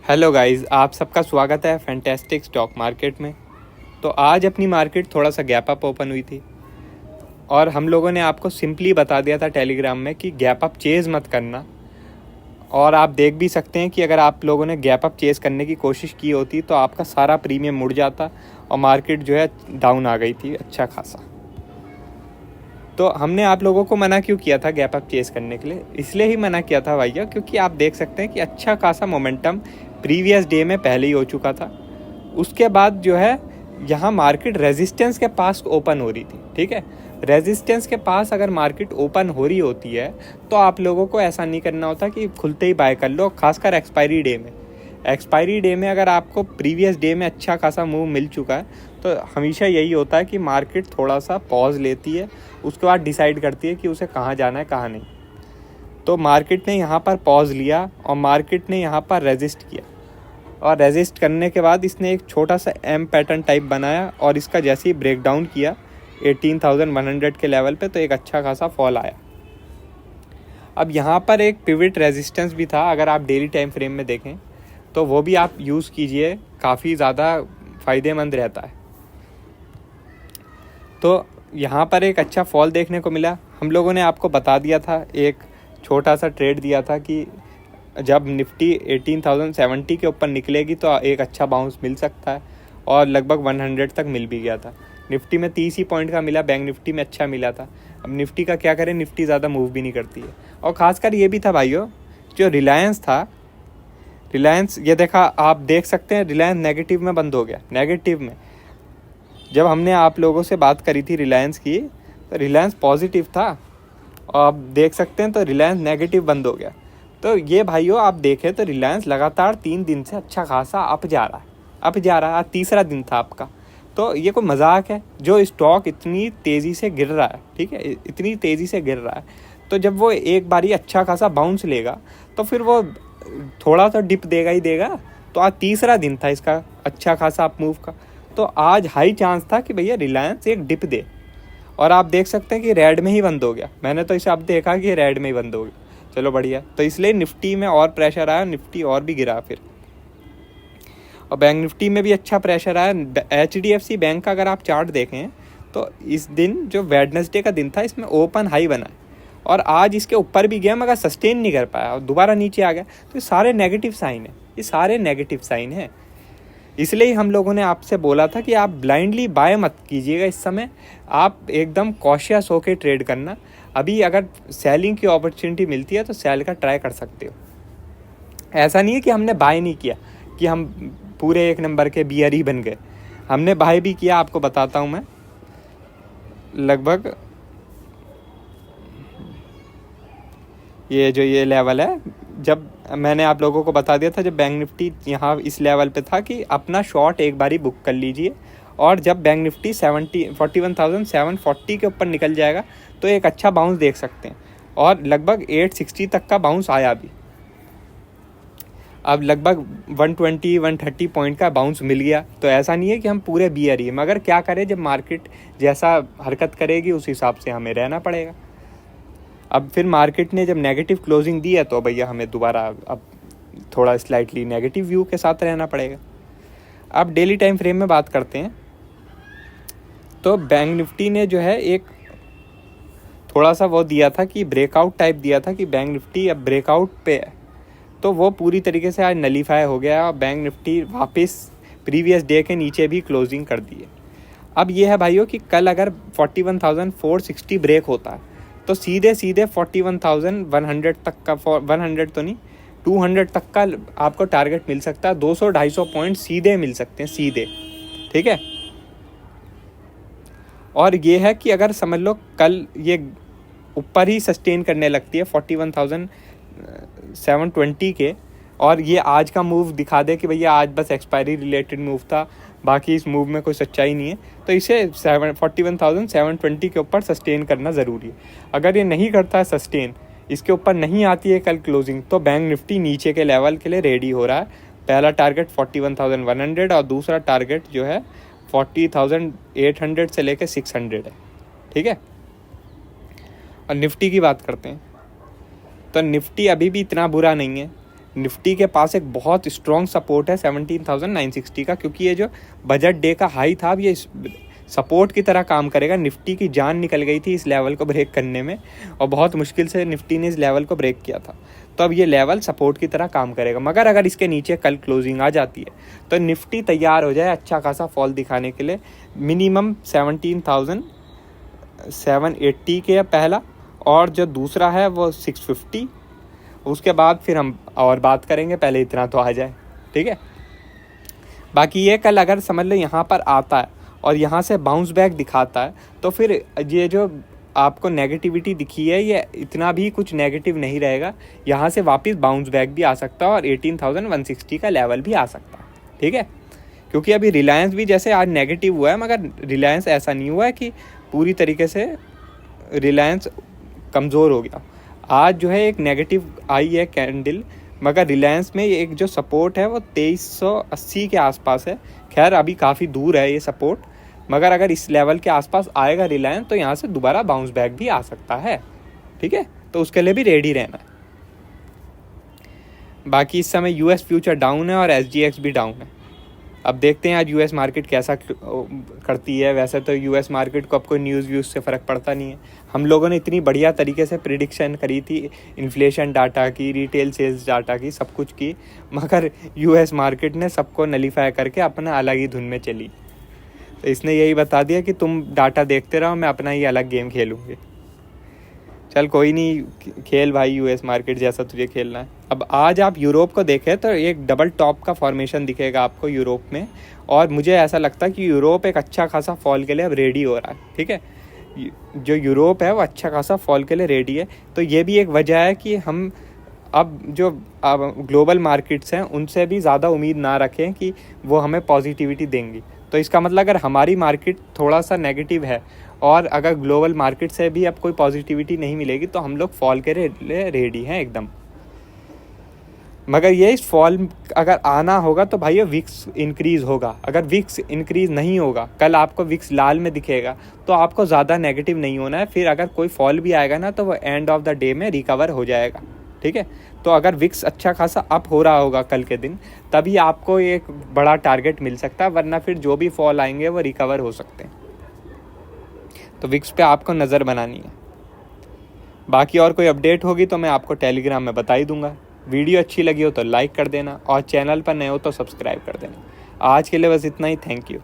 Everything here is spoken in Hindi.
हेलो गाइस, आप सबका स्वागत है फैंटास्टिक स्टॉक मार्केट में। तो आज अपनी मार्केट थोड़ा सा गैप अप ओपन हुई थी और हम लोगों ने आपको सिंपली बता दिया था टेलीग्राम में कि गैप अप चेज़ मत करना। और आप देख भी सकते हैं कि अगर आप लोगों ने गैप अप चेज़ करने की कोशिश की होती तो आपका सारा प्रीमियम मुड़ जाता और मार्केट जो है डाउन आ गई थी अच्छा खासा। तो हमने आप लोगों को मना क्यों किया था गैप अप चेज़ करने के लिए? इसलिए ही मना किया था भैया, क्योंकि आप देख सकते हैं कि अच्छा खासा मोमेंटम प्रीवियस डे में पहले ही हो चुका था। उसके बाद जो है यहाँ मार्केट रेजिस्टेंस के पास ओपन हो रही थी। ठीक है, रेजिस्टेंस के पास अगर मार्केट ओपन हो रही होती है तो आप लोगों को ऐसा नहीं करना होता कि खुलते ही बाय कर लो, खासकर एक्सपायरी डे में। एक्सपायरी डे में अगर आपको प्रीवियस डे में अच्छा खासा मूव मिल चुका है तो हमेशा यही होता है कि मार्केट थोड़ा सा पॉज लेती है, उसके बाद डिसाइड करती है कि उसे कहाँ जाना है कहाँ नहीं। तो मार्केट ने यहाँ पर पॉज लिया और मार्केट ने यहाँ पर रेजिस्ट किया और रेजिस्ट करने के बाद इसने एक छोटा सा एम पैटर्न टाइप बनाया और इसका जैसे ही ब्रेक डाउन किया 18,100 के लेवल पे तो एक अच्छा खासा फॉल आया। अब यहाँ पर एक पिवट रेजिस्टेंस भी था, अगर आप डेली टाइम फ्रेम में देखें तो वो भी आप यूज़ कीजिए, काफ़ी ज़्यादा फ़ायदेमंद रहता है। तो यहाँ पर एक अच्छा फॉल देखने को मिला। हम लोगों ने आपको बता दिया था, एक छोटा सा ट्रेड दिया था कि जब निफ्टी 18,070 के ऊपर निकलेगी तो एक अच्छा बाउंस मिल सकता है और लगभग 100 तक मिल भी गया था। निफ्टी में 30 ही पॉइंट का मिला, बैंक निफ्टी में अच्छा मिला था। अब निफ्टी का क्या करें, निफ्टी ज़्यादा मूव भी नहीं करती है। और ख़ासकर ये भी था भाइयों, जो रिलायंस था, रिलायंस ये देखा आप देख सकते हैं रिलायंस नेगेटिव में बंद हो गया। नेगेटिव में जब हमने आप लोगों से बात करी थी रिलायंस की तो रिलायंस पॉजिटिव था और आप देख सकते हैं तो रिलायंस नेगेटिव बंद हो गया। तो ये भाइयों आप देखें तो रिलायंस लगातार 3 दिन से अच्छा खासा अप जा रहा है। आज तीसरा दिन था आपका। तो ये कोई मजाक है? जो स्टॉक इतनी तेज़ी से गिर रहा है, ठीक है, इतनी तेज़ी से गिर रहा है, तो जब वो एक बारी अच्छा खासा बाउंस लेगा तो फिर वो थोड़ा सा डिप देगा ही देगा। तो आज तीसरा दिन था इसका अच्छा खासा अप मूव का, तो आज हाई चांस था कि भैया रिलायंस एक डिप दे। और आप देख सकते हैं कि रेड में ही बंद हो गया। मैंने तो इसे अब देखा कि रेड में ही बंद हो गया। चलो बढ़िया। तो इसलिए निफ्टी में और प्रेशर आया, निफ्टी और भी गिरा फिर। और बैंक निफ्टी में भी अच्छा प्रेशर आया। HDFC बैंक का अगर आप चार्ट देखें तो इस दिन जो वेडनेसडे का दिन था इसमें ओपन हाई बना है और आज इसके ऊपर भी गया मगर सस्टेन नहीं कर पाया और दोबारा नीचे आ गया। तो ये सारे नेगेटिव साइन है, ये सारे नेगेटिव साइन है। इसलिए ही हम लोगों ने आपसे बोला था कि आप ब्लाइंडली बाय मत कीजिएगा इस समय, आप एकदम कॉशियस होकर ट्रेड करना। अभी अगर सेलिंग की अपॉर्चुनिटी मिलती है तो सेल का ट्राई कर सकते हो। ऐसा नहीं है कि हमने बाय नहीं किया, कि हम पूरे एक नंबर के बियर ही बन गए। हमने बाय भी किया, आपको बताता हूँ मैं। लगभग ये लेवल है, जब मैंने आप लोगों को बता दिया था जब बैंक निफ्टी यहाँ इस लेवल पे था कि अपना शॉर्ट एक बारी बुक कर लीजिए और जब बैंक निफ्टी 41,740 के ऊपर निकल जाएगा तो एक अच्छा बाउंस देख सकते हैं। और लगभग 860 तक का बाउंस आया भी। अब लगभग 120-130 पॉइंट का बाउंस मिल गया। तो ऐसा नहीं है कि हम पूरे बियर ही, मगर क्या करें, जब मार्केट जैसा हरकत करेगी उस हिसाब से हमें रहना पड़ेगा। अब फिर मार्केट ने जब नेगेटिव क्लोजिंग दी है तो भैया हमें दोबारा अब थोड़ा स्लाइटली नेगेटिव व्यू के साथ रहना पड़ेगा। अब डेली टाइम फ्रेम में बात करते हैं तो बैंक निफ्टी ने जो है एक थोड़ा सा वो दिया था कि ब्रेकआउट टाइप दिया था कि बैंक निफ्टी अब ब्रेकआउट पे है, तो वो पूरी तरीके से आज नलीफाई हो गया और बैंक निफ्टी वापस प्रीवियस डे के नीचे भी क्लोजिंग कर दी है। अब ये है भाइयों कि कल अगर 41,460 ब्रेक होता है तो सीधे 41,100 तक का, 100 तो नहीं 200 तक का आपको टारगेट मिल सकता है। 200-250 पॉइंट सीधे मिल सकते हैं, सीधे। ठीक है, और ये है कि अगर समझ लो कल ये ऊपर ही सस्टेन करने लगती है 41,720 के, और ये आज का मूव दिखा दे कि भैया आज बस एक्सपायरी रिलेटेड मूव था, बाकी इस मूव में कोई सच्चाई नहीं है, तो इसे 41,720 के ऊपर सस्टेन करना ज़रूरी है। अगर ये नहीं करता है सस्टेन, इसके ऊपर नहीं आती है कल क्लोजिंग, तो बैंक निफ्टी नीचे के लेवल के लिए रेडी हो रहा है। पहला टारगेट 41,100 और दूसरा टारगेट जो है 40,800 से लेकर 600 है। ठीक है, और निफ्टी की बात करते हैं तो निफ्टी अभी भी इतना बुरा नहीं है। निफ्टी के पास एक बहुत स्ट्रॉन्ग सपोर्ट है 17,960 का, क्योंकि ये जो बजट डे का हाई था अब ये सपोर्ट की तरह काम करेगा। निफ्टी की जान निकल गई थी इस लेवल को ब्रेक करने में और बहुत मुश्किल से निफ्टी ने इस लेवल को ब्रेक किया था, तो अब ये लेवल सपोर्ट की तरह काम करेगा। मगर अगर इसके नीचे कल क्लोजिंग आ जाती है तो निफ्टी तैयार हो जाए अच्छा खासा फॉल दिखाने के लिए। मिनिमम 17,780 के पहला, और जो दूसरा है वो 650, उसके बाद फिर हम और बात करेंगे, पहले इतना तो आ जाए, ठीक है। बाकी ये कल अगर समझ लो यहाँ पर आता है और यहाँ से बाउंस बैक दिखाता है तो फिर ये जो आपको नेगेटिविटी दिखी है ये इतना भी कुछ नेगेटिव नहीं रहेगा, यहाँ से वापस बाउंस बैक भी आ सकता है और 18,160 का लेवल भी आ सकता है, ठीक है। क्योंकि अभी रिलायंस भी जैसे आज नेगेटिव हुआ है, मगर रिलायंस ऐसा नहीं हुआ है कि पूरी तरीके से रिलायंस कमज़ोर हो गया। आज जो है एक नेगेटिव आई है कैंडल, मगर रिलायंस में एक जो सपोर्ट है वो 2380 के आसपास है। खैर अभी काफ़ी दूर है ये सपोर्ट, मगर अगर इस लेवल के आसपास आएगा रिलायंस तो यहाँ से दोबारा बाउंस बैक भी आ सकता है, ठीक है। तो उसके लिए भी रेडी रहना है। बाकी इस समय यूएस फ्यूचर डाउन है और एसजीएक्स भी डाउन है। अब देखते हैं आज यूएस मार्केट कैसा करती है। वैसे तो यूएस मार्केट को अब कोई न्यूज़ व्यूज़ से फ़र्क पड़ता नहीं है। हम लोगों ने इतनी बढ़िया तरीके से प्रिडिक्शन करी थी इन्फ्लेशन डाटा की, रिटेल सेल्स डाटा की, सब कुछ की, मगर यूएस मार्केट ने सबको नलीफाई करके अपना अलग ही धुन में चली। तो इसने यही बता दिया कि तुम डाटा देखते रहो, मैं अपना ही अलग गेम खेलूँगी। चल कोई नहीं, खेल भाई यूएस मार्केट जैसा तुझे खेलना है। अब आज आप यूरोप को देखें तो एक डबल टॉप का फॉर्मेशन दिखेगा आपको यूरोप में, और मुझे ऐसा लगता है कि यूरोप एक अच्छा खासा फॉल के लिए अब रेडी हो रहा है, ठीक है। जो यूरोप है वो अच्छा खासा फॉल के लिए रेडी है। तो ये भी एक वजह है कि हम अब जो ग्लोबल मार्केट्स हैं उनसे भी ज़्यादा उम्मीद ना रखें कि वो हमें पॉजिटिविटी देंगी। तो इसका मतलब अगर हमारी मार्केट थोड़ा सा नेगेटिव है और अगर ग्लोबल मार्केट से भी अब कोई पॉजिटिविटी नहीं मिलेगी तो हम लोग फॉल के लिए रेडी हैं एकदम। मगर ये इस फॉल अगर आना होगा तो भाई विक्स इंक्रीज़ होगा। अगर विक्स इंक्रीज़ नहीं होगा, कल आपको विक्स लाल में दिखेगा तो आपको ज़्यादा नेगेटिव नहीं होना है। फिर अगर कोई फॉल भी आएगा ना तो वो एंड ऑफ द डे में रिकवर हो जाएगा, ठीक है। तो अगर विक्स अच्छा खासा अप हो रहा होगा कल के दिन, तभी आपको एक बड़ा टारगेट मिल सकता है, वरना फिर जो भी फॉल आएंगे वो रिकवर हो सकते हैं। तो विक्स पे आपको नज़र बनानी है। बाकी और कोई अपडेट होगी तो मैं आपको टेलीग्राम में बता ही दूंगा। वीडियो अच्छी लगी हो तो लाइक कर देना और चैनल पर नए हो तो सब्सक्राइब कर देना। आज के लिए बस इतना ही। Thank you.